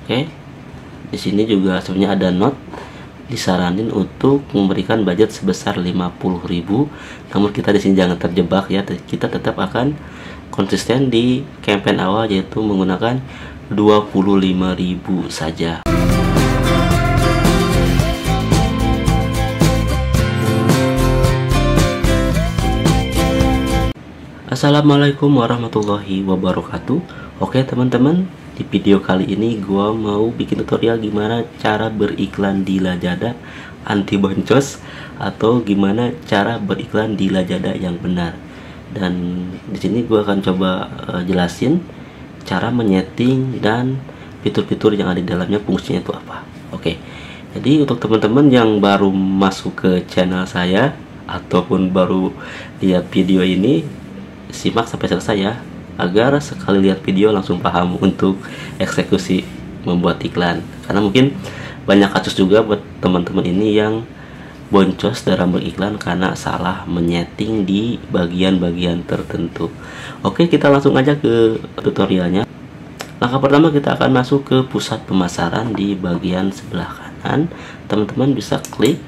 Oke. Di sini juga sebenarnya ada note disaranin untuk memberikan budget sebesar 50.000. Namun kita di sini jangan terjebak ya. Kita tetap akan konsisten di campaign awal, yaitu menggunakan 25.000 saja. Assalamualaikum warahmatullahi wabarakatuh. Oke teman-teman, di video kali ini gua mau bikin tutorial gimana cara beriklan di Lazada anti boncos, atau gimana cara beriklan di Lazada yang benar. Dan di sini gua akan coba jelasin cara menyeting dan fitur-fitur yang ada di dalamnya, fungsinya itu apa. Oke. Jadi untuk teman-teman yang baru masuk ke channel saya ataupun baru lihat video ini, simak sampai selesai ya, agar sekali lihat video langsung paham untuk eksekusi membuat iklan. Karena mungkin banyak kasus juga buat teman-teman ini yang boncos dalam beriklan karena salah menyeting di bagian-bagian tertentu. Oke, kita langsung aja ke tutorialnya. Langkah pertama, kita akan masuk ke pusat pemasaran di bagian sebelah kanan. Teman-teman bisa klik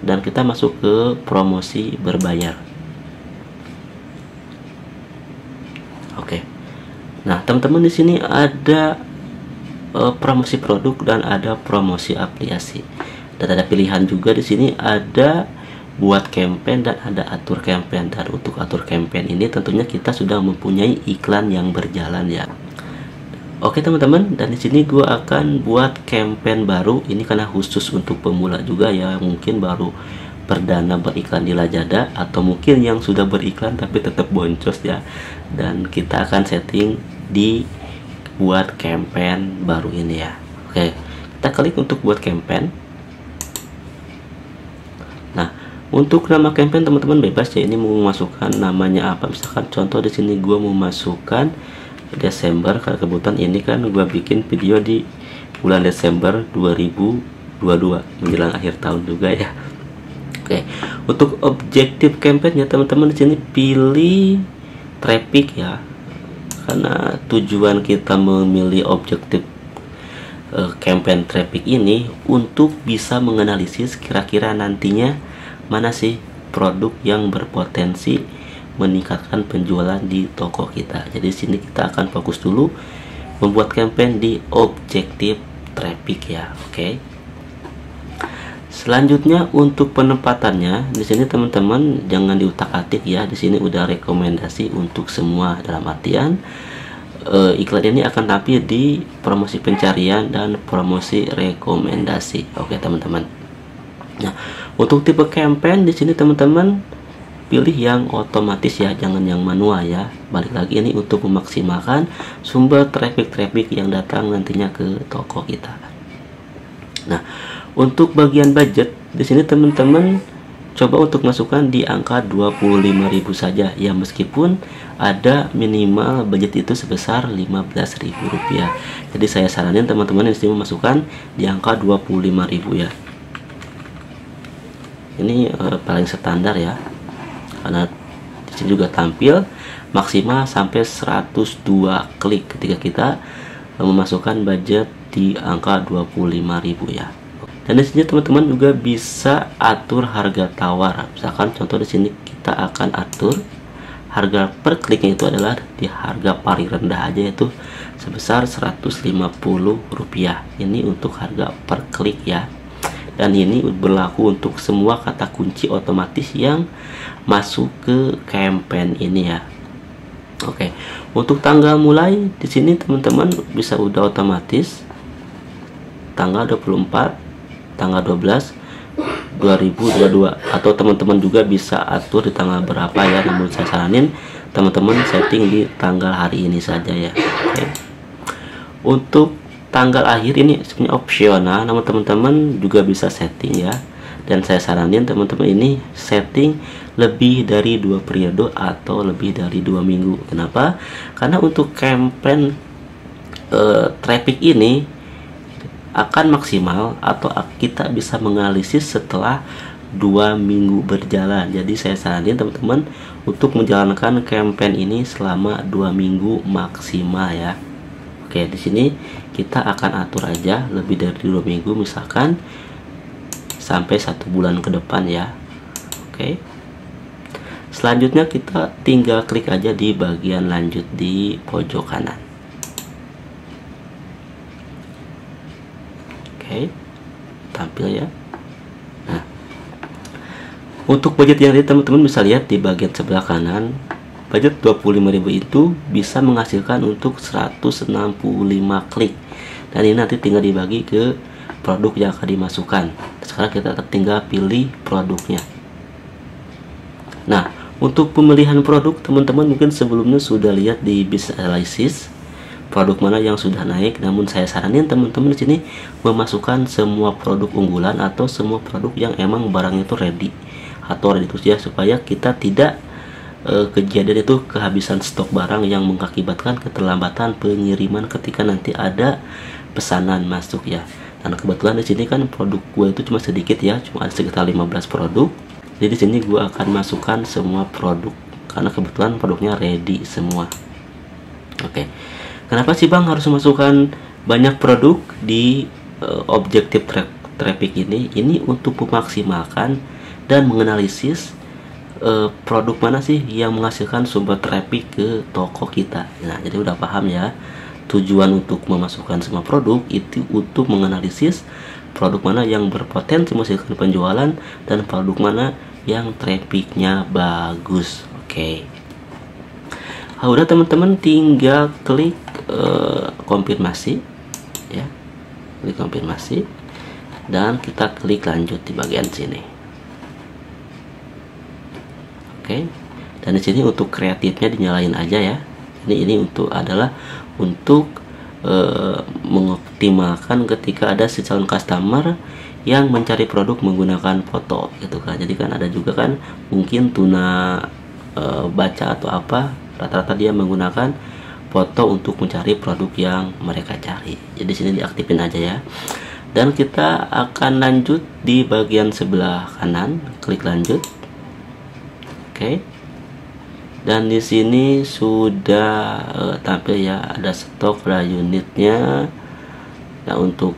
dan kita masuk ke promosi berbayar. Oke. Nah, teman-teman di sini ada promosi produk dan ada promosi aplikasi. Dan ada pilihan juga di sini, ada buat campaign dan ada atur campaign. Dan untuk atur campaign ini tentunya kita sudah mempunyai iklan yang berjalan ya. Oke teman-teman, dan di sini gue akan buat campaign baru. Ini karena khusus untuk pemula juga ya, mungkin baru perdana beriklan di Lazada, atau mungkin yang sudah beriklan tapi tetap boncos ya. Dan kita akan setting di buat campaign baru ini ya. Oke, kita klik untuk buat campaign. Nah, untuk nama campaign teman-teman bebas ya, ini mau memasukkan namanya apa. Misalkan contoh di sini gue mau masukkan Desember, karena kebetulan ini kan gue bikin video di bulan Desember 2022 menjelang akhir tahun juga ya. Oke, untuk objektif campaign ya teman-teman, di sini pilih traffic ya, karena tujuan kita memilih objektif campaign traffic ini untuk bisa menganalisis kira-kira nantinya mana sih produk yang berpotensi meningkatkan penjualan di toko kita. Jadi sini kita akan fokus dulu membuat campaign di objektif traffic ya. Oke. Selanjutnya untuk penempatannya, di sini teman-teman jangan diutak-atik ya. Di sini udah rekomendasi untuk semua, dalam artian iklan ini akan tampil di promosi pencarian dan promosi rekomendasi. Oke teman-teman. Nah, untuk tipe campaign di sini teman-teman pilih yang otomatis ya, jangan yang manual ya. Balik lagi, ini untuk memaksimalkan sumber traffic yang datang nantinya ke toko kita. Nah, untuk bagian budget di sini teman-teman coba untuk masukkan di angka 25.000 saja ya, meskipun ada minimal budget itu sebesar 15.000 rupiah. Jadi saya saranin teman-teman di sini memasukkan di angka 25.000 ya. Ini paling standar ya, karena di sini juga tampil maksimal sampai 102 klik ketika kita memasukkan budget di angka 25.000 ya. Dan di sini teman-teman juga bisa atur harga tawar. Misalkan contoh di sini kita akan atur harga per kliknya itu adalah di harga paling rendah aja, yaitu sebesar 150 rupiah. Ini untuk harga per klik ya. Dan ini berlaku untuk semua kata kunci otomatis yang masuk ke campaign ini ya. Oke, untuk tanggal mulai di sini teman-teman bisa udah otomatis tanggal 24, tanggal 12 2022, atau teman-teman juga bisa atur di tanggal berapa ya. Namun saya saranin teman-teman setting di tanggal hari ini saja ya. Oke. Untuk tanggal akhir ini sebenarnya opsional, namun teman-teman juga bisa setting ya. Dan saya saranin teman-teman ini setting lebih dari 2 periode atau lebih dari 2 minggu. Kenapa? Karena untuk campaign traffic ini akan maksimal atau kita bisa menganalisis setelah 2 minggu berjalan. Jadi saya saranin teman-teman untuk menjalankan campaign ini selama 2 minggu maksimal ya. Oke. Oke, di sini kita akan atur aja lebih dari 2 minggu, misalkan sampai 1 bulan ke depan ya. Oke. Selanjutnya kita tinggal klik aja di bagian lanjut di pojok kanan. Oke. Tampil ya. Nah, untuk budget yang tadi teman-teman bisa lihat di bagian sebelah kanan, budget 25.000 itu bisa menghasilkan untuk 165 klik, dan ini nanti tinggal dibagi ke produk yang akan dimasukkan. Sekarang kita tinggal pilih produknya. Nah, untuk pemilihan produk, teman-teman mungkin sebelumnya sudah lihat di business analysis produk mana yang sudah naik, namun saya saranin teman-teman di sini memasukkan semua produk unggulan atau semua produk yang emang barangnya itu ready atau ready to ya, supaya kita tidak kejadian itu kehabisan stok barang yang mengakibatkan keterlambatan pengiriman ketika nanti ada pesanan masuk ya. Dan kebetulan di sini kan produk gue itu cuma sedikit ya, cuma ada sekitar 15 produk. Jadi di sini gue akan masukkan semua produk karena kebetulan produknya ready semua. Oke. Kenapa sih Bang harus memasukkan banyak produk di objektif traffic ini? Ini untuk memaksimalkan dan menganalisis produk mana sih yang menghasilkan sumber traffic ke toko kita. Nah, jadi udah paham ya, tujuan untuk memasukkan semua produk itu untuk menganalisis produk mana yang berpotensi menghasilkan penjualan dan produk mana yang trafficnya bagus. Oke. Udah teman-teman, tinggal klik konfirmasi ya, klik konfirmasi dan kita klik lanjut di bagian sini. Oke, dan di sini untuk kreatifnya dinyalain aja ya. Ini adalah untuk mengoptimalkan ketika ada si calon customer yang mencari produk menggunakan foto gitu kan. Jadi kan ada juga kan mungkin tuna baca atau apa, rata-rata dia menggunakan foto untuk mencari produk yang mereka cari. Jadi sini diaktifin aja ya. Dan kita akan lanjut di bagian sebelah kanan, klik lanjut. Oke, dan di sini sudah tampil ya, ada stok, ada unitnya. Nah, untuk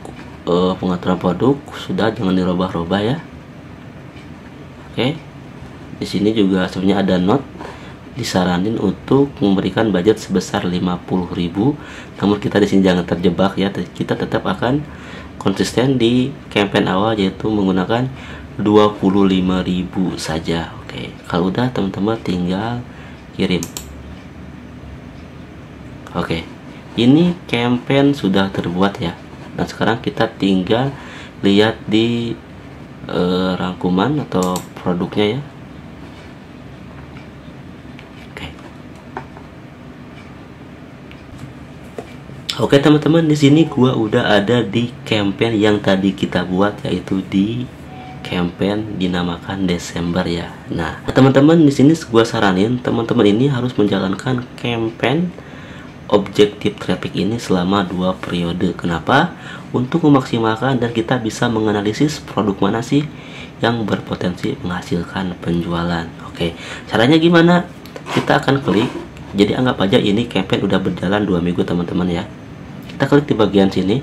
pengaturan produk sudah, jangan dirubah-rubah ya. Oke, di sini juga sebenarnya ada note disaranin untuk memberikan budget sebesar 50.000. Namun kita di sini jangan terjebak ya, kita tetap akan konsisten di campaign awal yaitu menggunakan 25.000 saja. Oke, kalau udah teman-teman tinggal kirim. Oke, ini campaign sudah terbuat ya. Nah, sekarang kita tinggal lihat di rangkuman atau produknya ya. Oke teman-teman, di sini gua udah ada di campaign yang tadi kita buat, yaitu di campaign dinamakan Desember ya. Nah, teman-teman di sini gua saranin teman-teman ini harus menjalankan campaign objektif traffic ini selama 2 periode. Kenapa? Untuk memaksimalkan dan kita bisa menganalisis produk mana sih yang berpotensi menghasilkan penjualan. Oke, caranya gimana? Kita akan klik. Jadi anggap aja ini campaign udah berjalan 2 minggu teman-teman ya. Kita klik di bagian sini.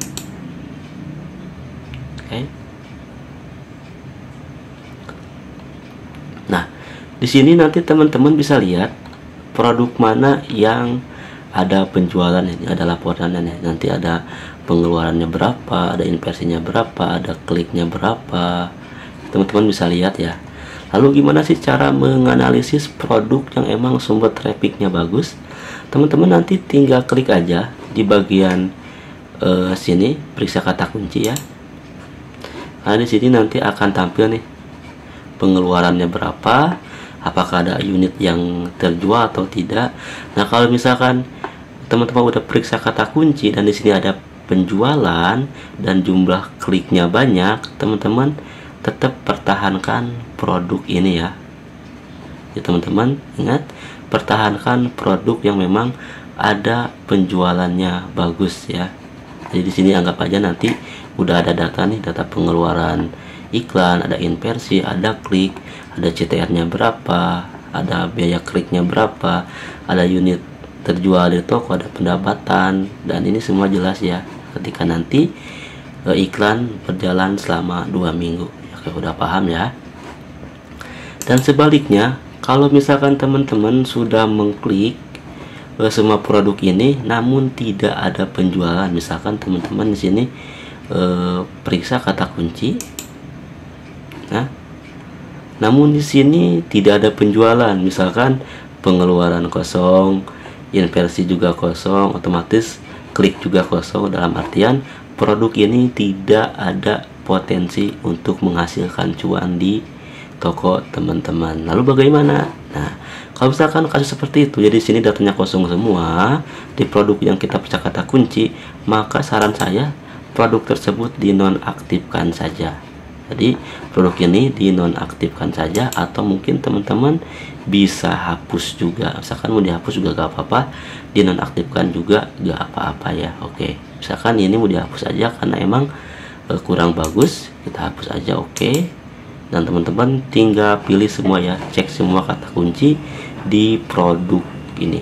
Oke. Nah, di sini nanti teman-teman bisa lihat produk mana yang ada penjualan, ini ada laporannya. Nanti ada pengeluarannya berapa, ada inversinya berapa, ada kliknya berapa. Teman-teman bisa lihat ya. Lalu gimana sih cara menganalisis produk yang emang sumber trafficnya bagus? Teman-teman nanti tinggal klik aja di bagian sini, periksa kata kunci ya. Karena di sini nanti akan tampil nih pengeluarannya berapa, apakah ada unit yang terjual atau tidak. Nah, kalau misalkan teman-teman udah periksa kata kunci dan di sini ada penjualan dan jumlah kliknya banyak, teman-teman tetap pertahankan produk ini ya. Ya teman-teman, ingat pertahankan produk yang memang ada penjualannya bagus ya. Jadi di sini anggap aja nanti udah ada data nih, data pengeluaran iklan, ada inversi, ada klik, ada CTR-nya berapa, ada biaya kliknya berapa, ada unit terjual di toko, ada pendapatan, dan ini semua jelas ya ketika nanti iklan berjalan selama 2 minggu. Oke, udah paham ya. Dan sebaliknya, kalau misalkan teman-teman sudah mengklik semua produk ini namun tidak ada penjualan, misalkan teman-teman di sini periksa kata kunci, nah namun di sini tidak ada penjualan, misalkan pengeluaran kosong, inversi juga kosong, otomatis klik juga kosong, dalam artian produk ini tidak ada potensi untuk menghasilkan cuan di toko teman-teman. Lalu bagaimana? Nah, kalau misalkan kasus seperti itu, jadi sini datanya kosong semua di produk yang kita periksa kata kunci, maka saran saya produk tersebut dinonaktifkan saja. Jadi produk ini dinonaktifkan saja, atau mungkin teman-teman bisa hapus juga. Misalkan mau dihapus juga gak apa-apa, dinonaktifkan juga gak apa-apa ya. Oke, misalkan ini mau dihapus aja karena emang kurang bagus, kita hapus aja. Oke, dan teman-teman tinggal pilih semua ya, cek semua kata kunci di produk ini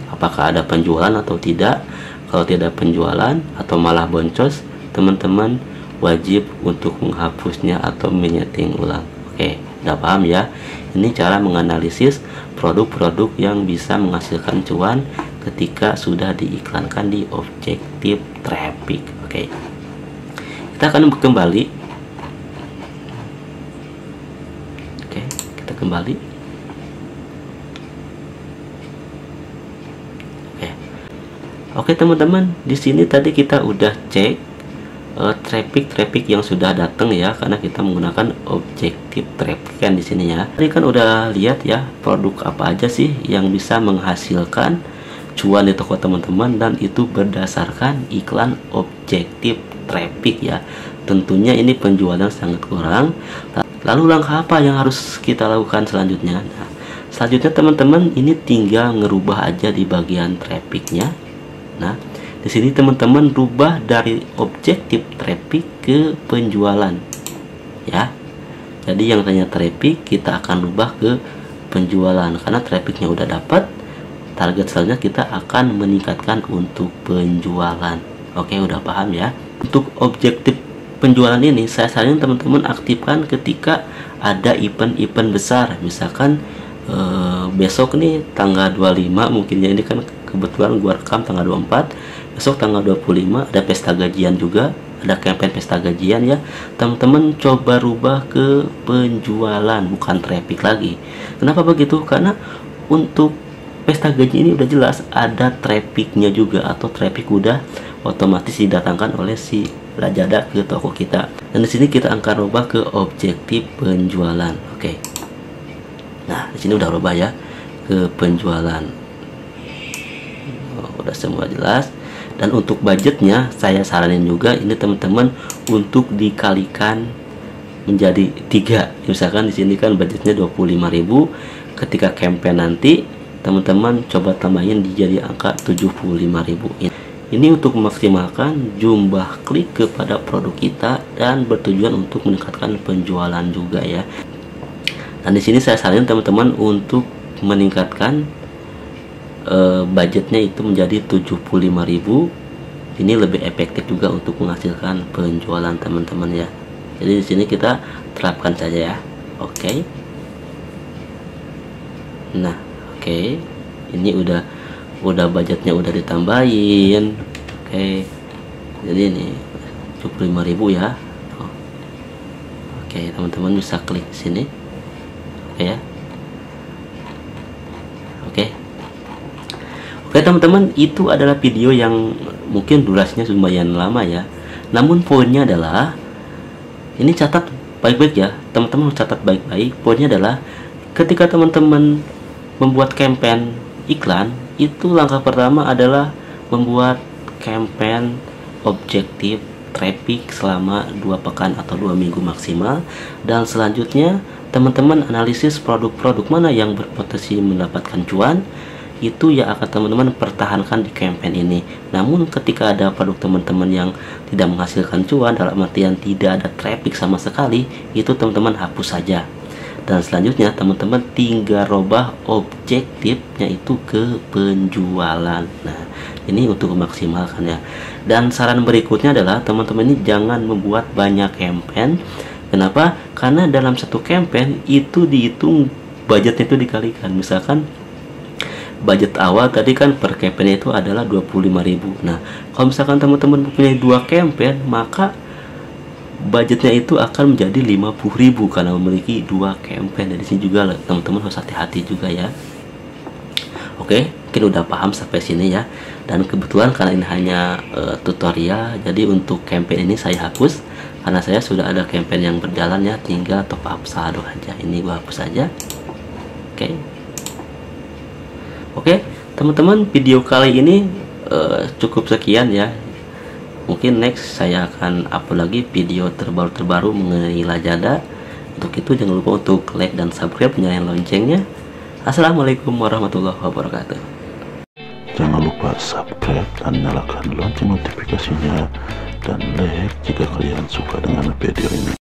apakah ada penjualan atau tidak. Kalau tidak penjualan atau malah boncos, teman-teman wajib untuk menghapusnya atau menyeting ulang. Oke, udah paham ya? Ini cara menganalisis produk-produk yang bisa menghasilkan cuan ketika sudah diiklankan di objektif traffic. Oke, kita akan kembali. Oke, kita kembali. Oke teman-teman, di sini tadi kita udah cek traffic yang sudah datang ya, karena kita menggunakan objektif traffic kan di sini ya. Tadi kan udah lihat ya produk apa aja sih yang bisa menghasilkan cuan di toko teman-teman, dan itu berdasarkan iklan objektif traffic ya. Tentunya ini penjualan sangat kurang. Lalu langkah apa yang harus kita lakukan selanjutnya? Nah, selanjutnya teman-teman ini tinggal ngerubah aja di bagian trafficnya. Nah, di sini teman-teman rubah dari objektif traffic ke penjualan ya. Jadi yang tanya traffic kita akan rubah ke penjualan, karena trafficnya udah dapat, target selanjutnya kita akan meningkatkan untuk penjualan. Oke, udah paham ya. Untuk objektif penjualan ini saya saranin teman-teman aktifkan ketika ada event-event besar. Misalkan besok nih tanggal 25 mungkin ya, ini kan kebetulan gua rekam tanggal 24, besok tanggal 25 ada pesta gajian juga, ada campaign pesta gajian ya. Teman-teman coba rubah ke penjualan, bukan traffic lagi. Kenapa begitu? Karena untuk pesta gaji ini udah jelas ada trafficnya juga, atau traffic udah otomatis didatangkan oleh si Lazada ke toko kita. Dan di sini kita akan rubah ke objektif penjualan. Oke. Nah, di sini udah rubah ya ke penjualan. Udah semua jelas. Dan untuk budgetnya saya saranin juga ini teman-teman untuk dikalikan menjadi 3. Misalkan di sini kan budgetnya 25.000, ketika campaign nanti teman-teman coba tambahin jadi angka 75.000. Ini untuk memaksimalkan jumlah klik kepada produk kita dan bertujuan untuk meningkatkan penjualan juga ya. Dan di sini saya saranin teman-teman untuk meningkatkan budgetnya itu menjadi 75.000. Ini lebih efektif juga untuk menghasilkan penjualan teman-teman ya. Jadi di sini kita terapkan saja ya. Oke. Nah, oke. Ini udah budgetnya udah ditambahin. Oke. Jadi ini 75.000 ya. Oke, teman-teman bisa klik sini. Oke ya. Oke teman-teman, itu adalah video yang mungkin durasinya lumayan lama ya. Namun poinnya adalah, ini catat baik-baik ya, teman-teman harus catat baik-baik. Poinnya adalah ketika teman-teman membuat campaign iklan, itu langkah pertama adalah membuat campaign objektif traffic selama 2 pekan atau 2 minggu maksimal. Dan selanjutnya teman-teman analisis produk-produk mana yang berpotensi mendapatkan cuan, itu ya akan teman-teman pertahankan di campaign ini. Namun ketika ada produk teman-teman yang tidak menghasilkan cuan, dalam artian tidak ada traffic sama sekali, itu teman-teman hapus saja. Dan selanjutnya teman-teman tinggal robah objektifnya itu ke penjualan. Nah, ini untuk memaksimalkan ya. Dan saran berikutnya adalah teman-teman ini jangan membuat banyak campaign. Kenapa? Karena dalam satu campaign itu dihitung budgetnya itu dikalikan. Misalkan budget awal tadi kan per campaign itu adalah 25.000. Nah, kalau misalkan teman-teman mempunyai 2 campaign, maka budgetnya itu akan menjadi 50.000 karena memiliki 2 campaign. Dari sini juga teman-teman harus hati-hati juga ya. Oke, mungkin udah paham sampai sini ya. Dan kebetulan karena ini hanya tutorial, jadi untuk campaign ini saya hapus karena saya sudah ada campaign yang berjalan ya, tinggal top up saldo aja. Ini gua hapus aja. Oke, teman-teman, video kali ini cukup sekian ya. Mungkin next saya akan upload lagi video terbaru mengenai Lazada. Untuk itu jangan lupa untuk like dan subscribe, nyalain loncengnya. Assalamualaikum warahmatullahi wabarakatuh. Jangan lupa subscribe dan nyalakan lonceng notifikasinya, dan like jika kalian suka dengan video ini.